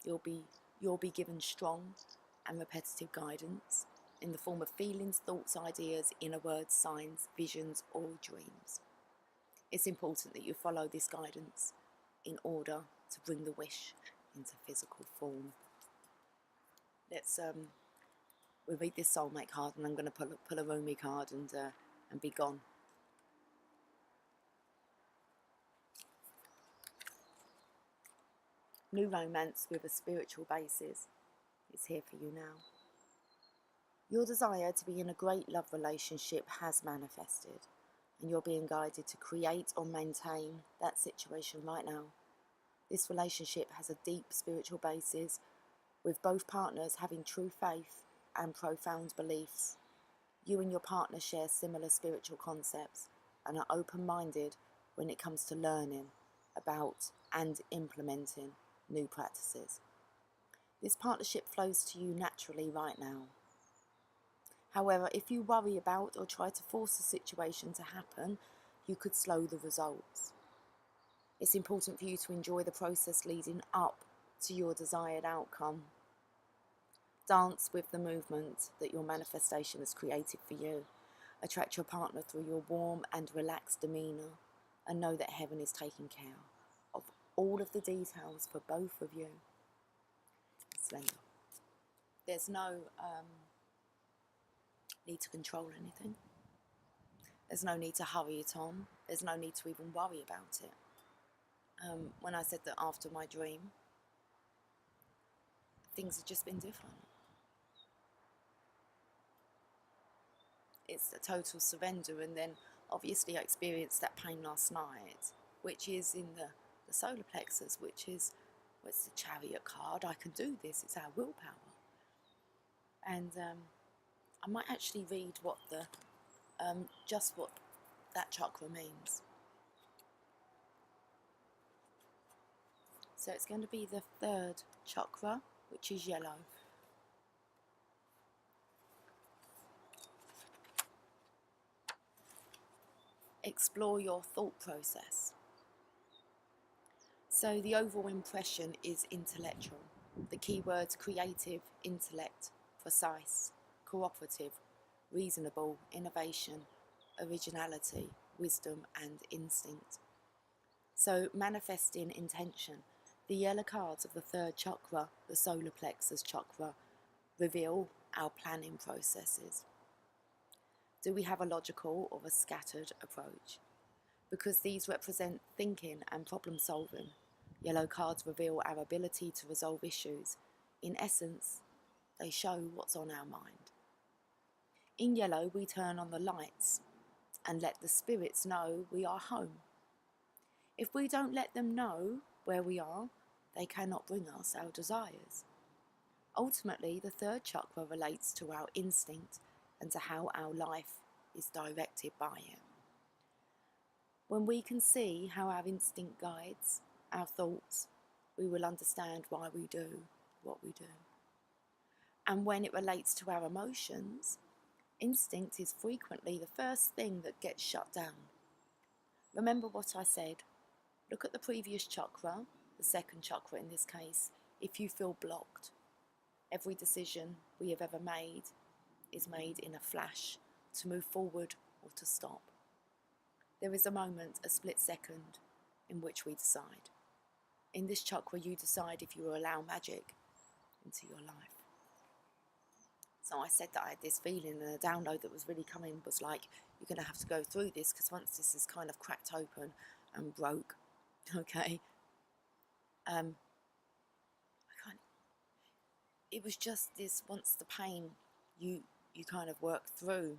you'll be given strong and repetitive guidance in the form of feelings, thoughts, ideas, inner words, signs, visions, or dreams. It's important that you follow this guidance in order to bring the wish into physical form. Let's We read this soulmate card, and I'm going to pull a Rumi card and be gone. New romance with a spiritual basis is here for you now. Your desire to be in a great love relationship has manifested, and you're being guided to create or maintain that situation right now. This relationship has a deep spiritual basis, with both partners having true faith and profound beliefs. You and your partner share similar spiritual concepts and are open-minded when it comes to learning about and implementing new practices. This partnership flows to you naturally right now. However, if you worry about or try to force a situation to happen, you could slow the results. It's important for you to enjoy the process leading up to your desired outcome. Dance with the movement that your manifestation has created for you. Attract your partner through your warm and relaxed demeanour, and know that heaven is taking care of all of the details for both of you. Slender. There's no need to control anything. There's no need to hurry it on. There's no need to even worry about it. When I said that after my dream, things have just been different. It's a total surrender, and then obviously I experienced that pain last night, which is in the solar plexus, which is, well, it's the Chariot card. I can do this. It's our willpower. And I might actually read what the just what that chakra means. So it's going to be the third chakra, which is yellow. Explore your thought process. So the overall impression is intellectual. The keywords: creative, intellect, precise, cooperative, reasonable, innovation, originality, wisdom and instinct. So manifesting intention. The yellow cards of the third chakra, the solar plexus chakra, reveal our planning processes. Do we have a logical or a scattered approach? Because these represent thinking and problem solving, yellow cards reveal our ability to resolve issues. In essence, they show what's on our mind. In yellow, we turn on the lights and let the spirits know we are home. If we don't let them know where we are, they cannot bring us our desires. Ultimately, the third chakra relates to our instinct and to how our life is directed by it. When we can see how our instinct guides our thoughts, we will understand why we do what we do. And when it relates to our emotions, instinct is frequently the first thing that gets shut down. Remember what I said. Look at the previous chakra, the second chakra in this case, if you feel blocked. Every decision we have ever made is made in a flash, to move forward or to stop. There is a moment, a split second, in which we decide. In this chakra, you decide if you will allow magic into your life. So I said that I had this feeling, and a download that was really coming was like, you're going to have to go through this, because once this is kind of cracked open and broke, okay, it was just this, once the pain, you kind of work through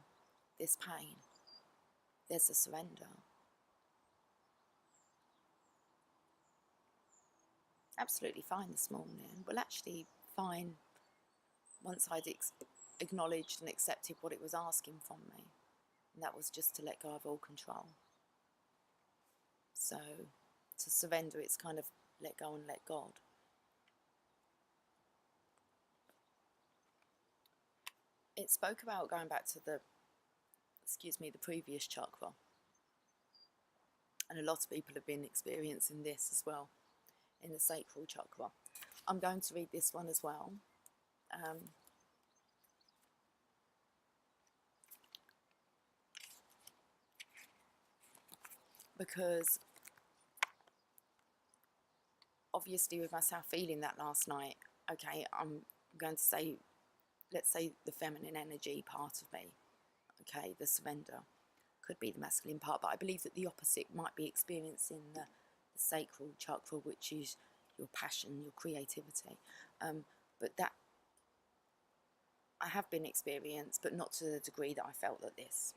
this pain, there's a surrender. Absolutely fine this morning. Well, actually fine once I'd acknowledged and accepted what it was asking from me. And that was just to let go of all control. So to surrender, it's kind of let go and let God. It spoke about going back to the previous chakra. And a lot of people have been experiencing this as well in the sacral chakra. I'm going to read this one as well. Because obviously with myself feeling that last night, okay, I'm going to say let's say the feminine energy part of me, okay, the surrender, could be the masculine part, but I believe that the opposite might be experiencing the sacral chakra, which is your passion, your creativity. But that I have been experienced, but not to the degree that I felt that this.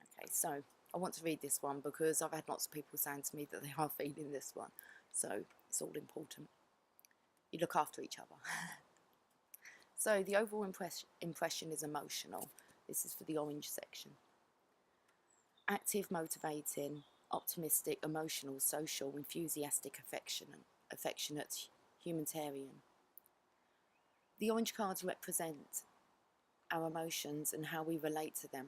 Okay, so I want to read this one because I've had lots of people saying to me that they are feeling this one. So it's all important. You look after each other. So the overall impression is emotional. This is for the orange section. Active, motivating, optimistic, emotional, social, enthusiastic, affectionate, humanitarian. The orange cards represent our emotions and how we relate to them.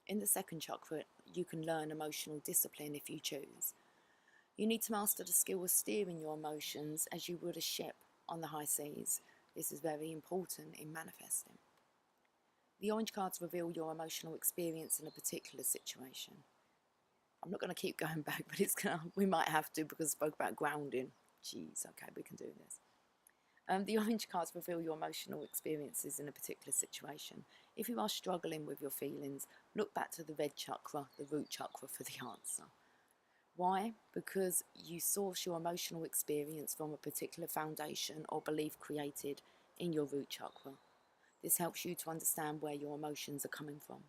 In the second chakra, you can learn emotional discipline if you choose. You need to master the skill of steering your emotions as you would a ship on the high seas. This is very important in manifesting. The orange cards reveal your emotional experience in a particular situation. I'm not going to keep going back, but we might have to because I spoke about grounding. Jeez, okay, we can do this. The orange cards reveal your emotional experiences in a particular situation. If you are struggling with your feelings, look back to the red chakra, the root chakra, for the answer. Why? Because you source your emotional experience from a particular foundation or belief created in your root chakra. This helps you to understand where your emotions are coming from.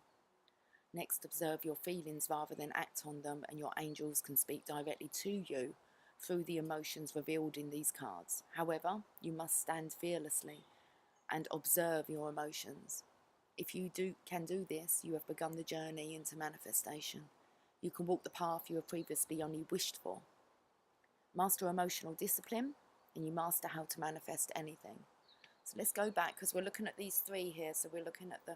Next, observe your feelings rather than act on them, and your angels can speak directly to you through the emotions revealed in these cards. However, you must stand fearlessly and observe your emotions. If you can do this, you have begun the journey into manifestation. You can walk the path you have previously only wished for. Master emotional discipline, and you master how to manifest anything. So let's go back, because we're looking at these three here. So we're looking at the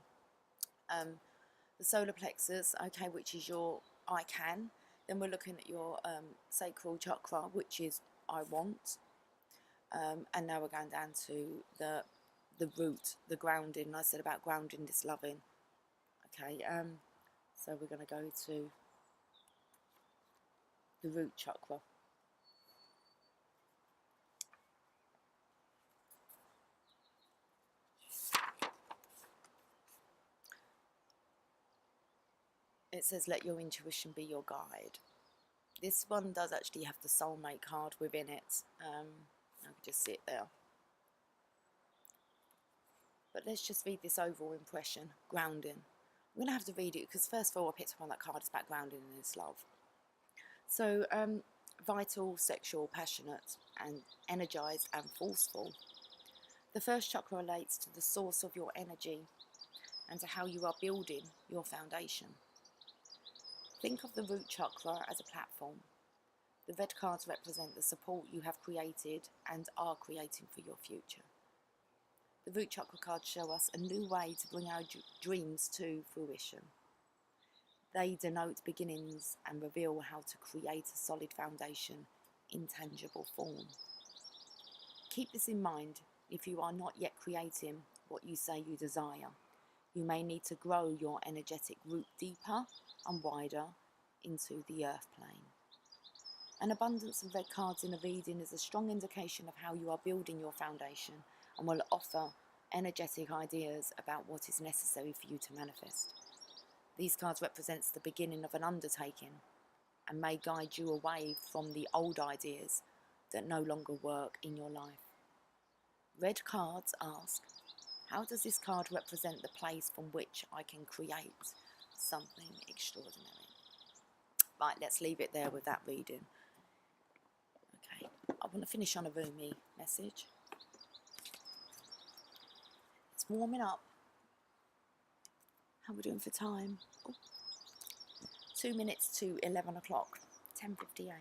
solar plexus, okay, which is your I can. Then we're looking at your sacral chakra, which is I want. And now we're going down to the root, the grounding. I said about grounding, this loving. Okay, so we're going to go to the root chakra. It says, let your intuition be your guide. This one does actually have the soulmate card within it. I can just see it there. But let's just read this overall impression, grounding. I'm going to have to read it because first of all I picked up on that card, it's about grounding and it's love. So, vital, sexual, passionate and energized and forceful. The first chakra relates to the source of your energy and to how you are building your foundation. Think of the root chakra as a platform. The red cards represent the support you have created and are creating for your future. The root chakra cards show us a new way to bring our dreams to fruition. They denote beginnings and reveal how to create a solid foundation in tangible form. Keep this in mind if you are not yet creating what you say you desire. You may need to grow your energetic root deeper and wider into the earth plane. An abundance of red cards in a reading is a strong indication of how you are building your foundation and will offer energetic ideas about what is necessary for you to manifest. These cards represent the beginning of an undertaking and may guide you away from the old ideas that no longer work in your life. Red cards ask, how does this card represent the place from which I can create something extraordinary? Right, let's leave it there with that reading. Okay, I want to finish on a roomy message. It's warming up. How are we doing for time? Oh, 2 minutes to 11 o'clock, 10:58.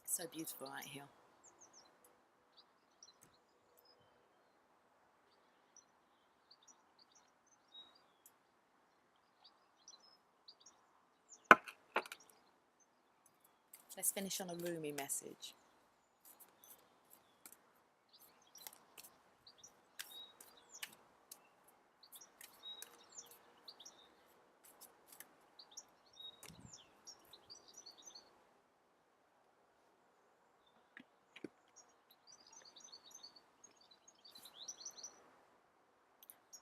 So beautiful right here. Let's finish on a roomy message.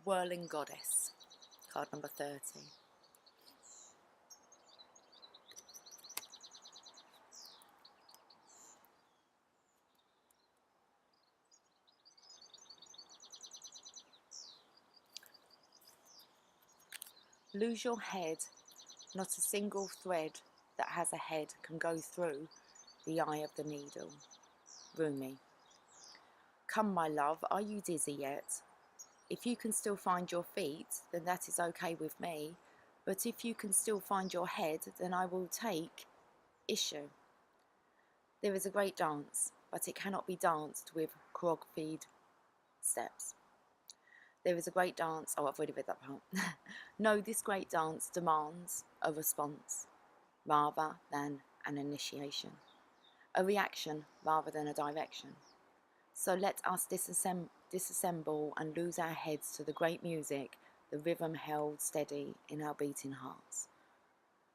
Whirling Goddess, card number 30. Lose your head, not a single thread that has a head can go through the eye of the needle. Rumi. Come, my love, are you dizzy yet? If you can still find your feet, then that is okay with me. But if you can still find your head, then I will take issue. There is a great dance, but it cannot be danced with choreographed steps. There is a great dance. Oh, I've already read that part. No, this great dance demands a response rather than an initiation, a reaction rather than a direction. So let us disassemble and lose our heads to the great music, the rhythm held steady in our beating hearts.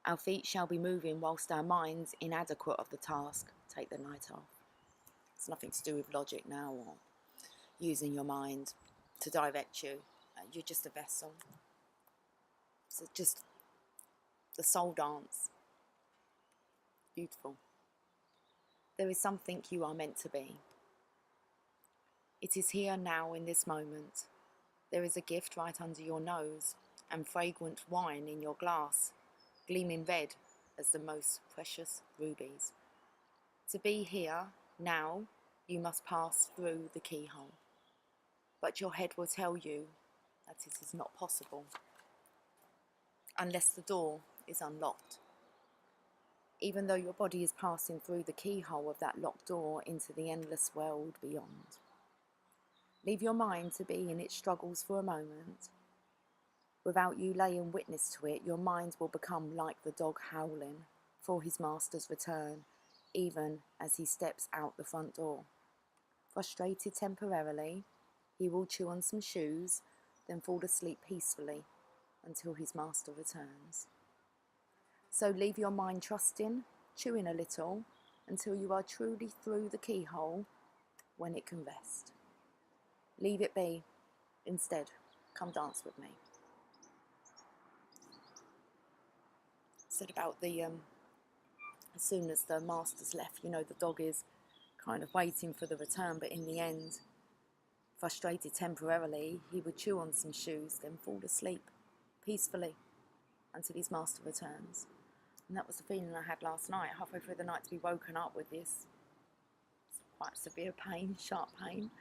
Our feet shall be moving whilst our minds, inadequate of the task, take the night off. It's nothing to do with logic now or using your mind to direct you. You're just a vessel. So just the soul dance. Beautiful. There is something you are meant to be. It is here now in this moment. There is a gift right under your nose and fragrant wine in your glass, gleaming red as the most precious rubies. To be here now, you must pass through the keyhole. But your head will tell you that it is not possible unless the door is unlocked. Even though your body is passing through the keyhole of that locked door into the endless world beyond. Leave your mind to be in its struggles for a moment. Without you laying witness to it, your mind will become like the dog howling for his master's return, even as he steps out the front door. Frustrated temporarily, he will chew on some shoes, then fall asleep peacefully until his master returns. So leave your mind trusting, chewing a little, until you are truly through the keyhole, when it can rest. Leave it be. Instead, come dance with me. Said about the, as soon as the master's left, you know, the dog is kind of waiting for the return, but in the end, frustrated temporarily, he would chew on some shoes, then fall asleep peacefully until his master returns. And that was the feeling I had last night, halfway through the night, to be woken up with this quite severe pain, sharp pain,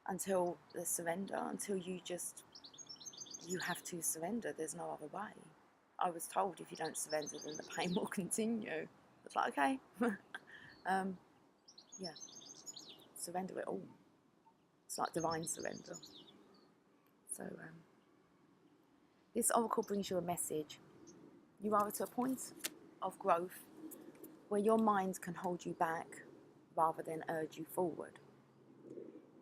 until the surrender, until you have to surrender. There's no other way. I was told if you don't surrender, then the pain will continue. It's like, okay, yeah, surrender it all. It's like divine surrender. So this oracle brings you a message. You are at a point of growth where your mind can hold you back rather than urge you forward.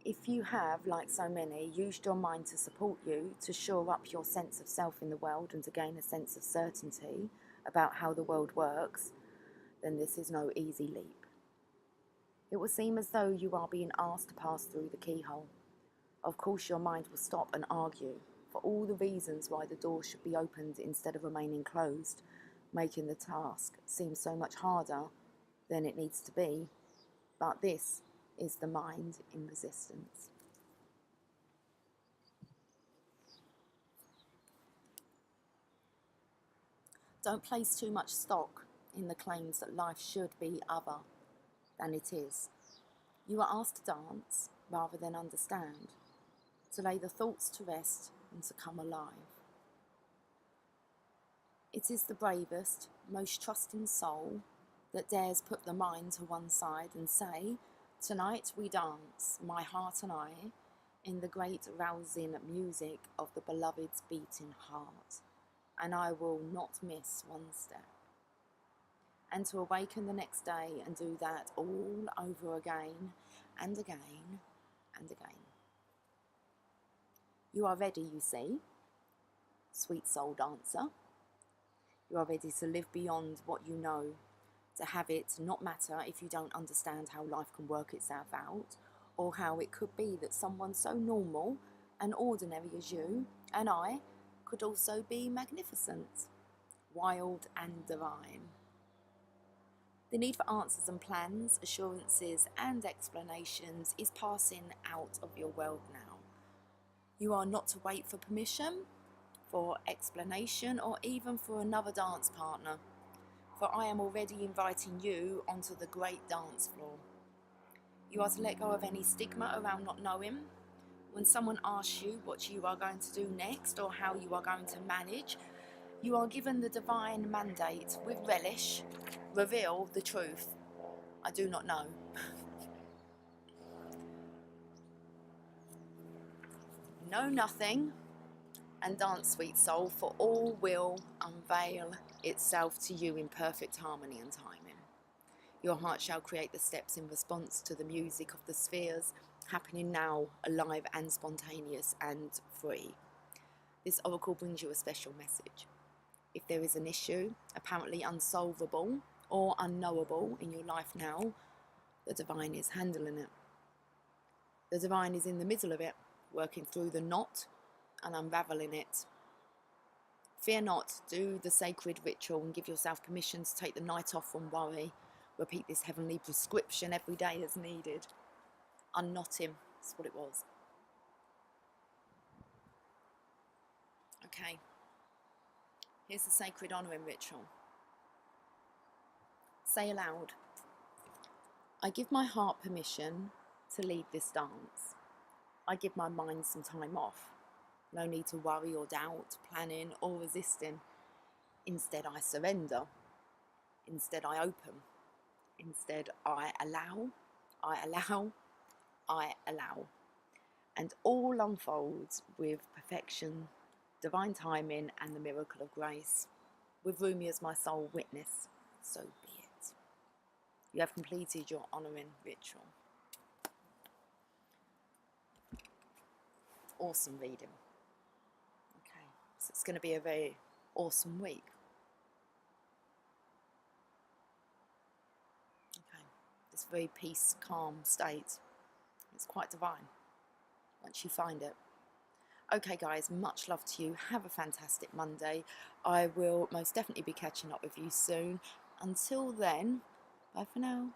If you have, like so many, used your mind to support you, to shore up your sense of self in the world and to gain a sense of certainty about how the world works, then this is no easy leap. It will seem as though you are being asked to pass through the keyhole. Of course, your mind will stop and argue for all the reasons why the door should be opened instead of remaining closed, making the task seem so much harder than it needs to be. But this is the mind in resistance. Don't place too much stock in the claims that life should be other than it is. You are asked to dance rather than understand, to lay the thoughts to rest and to come alive. It is the bravest, most trusting soul that dares put the mind to one side and say, tonight we dance, my heart and I, in the great rousing music of the beloved's beating heart. and I will not miss one step. And to awaken the next day and do that all over again and again and again. You are ready, you see, sweet soul dancer. You are ready to live beyond what you know, to have it not matter if you don't understand how life can work itself out, or how it could be that someone so normal and ordinary as you and I could also be magnificent, wild and divine. The need for answers and plans, assurances and explanations is passing out of your world now. You are not to wait for permission, for explanation, or even for another dance partner, for I am already inviting you onto the great dance floor. You are to let go of any stigma around not knowing. When someone asks you what you are going to do next or how you are going to manage, you are given the divine mandate with relish. Reveal the truth. I do not know. Know nothing and dance, sweet soul, for all will unveil itself to you in perfect harmony and timing. Your heart shall create the steps in response to the music of the spheres, happening now, alive and spontaneous and free. This oracle brings you a special message. If there is an issue, apparently unsolvable or unknowable in your life now, the divine is handling it. The divine is in the middle of it, working through the knot and unraveling it. Fear not, do the sacred ritual and give yourself permission to take the night off from worry. Repeat this heavenly prescription every day as needed. Unknot him, that's what it was. Okay, here's the sacred honouring ritual. Say aloud, I give my heart permission to lead this dance. I give my mind some time off. No need to worry or doubt, planning or resisting. Instead I surrender. Instead I open. Instead I allow, I allow, I allow. And all unfolds with perfection, divine timing and the miracle of grace. With Rumi as my sole witness, so be it. You have completed your honouring ritual. Awesome reading. Okay, so it's going to be a very awesome week. Okay, this very peace, calm state. It's quite divine once you find it. Okay guys, much love to you. Have a fantastic Monday. I will most definitely be catching up with you soon. Until then, bye for now.